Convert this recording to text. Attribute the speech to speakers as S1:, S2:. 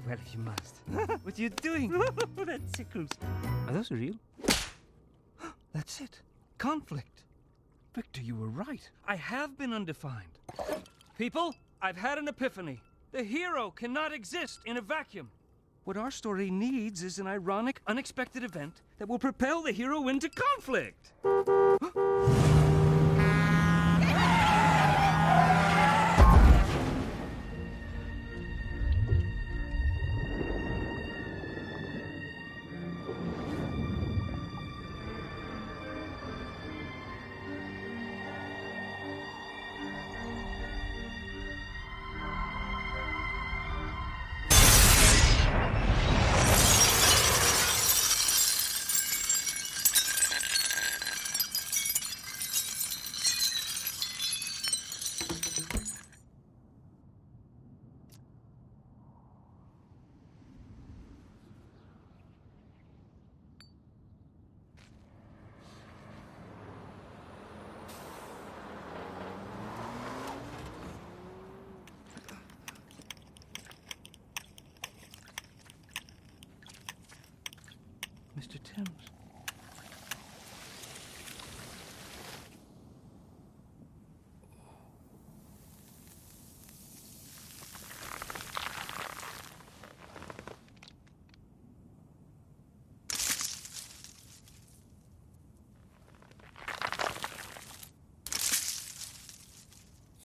S1: Well, if you must. What are you doing? That tickles. Are those real? That's it. Conflict. Victor, you were right. I have been undefined. People, I've had an epiphany. The hero cannot exist in a vacuum. What our story needs is an ironic, unexpected event that will propel the hero into conflict. Mr. Timms.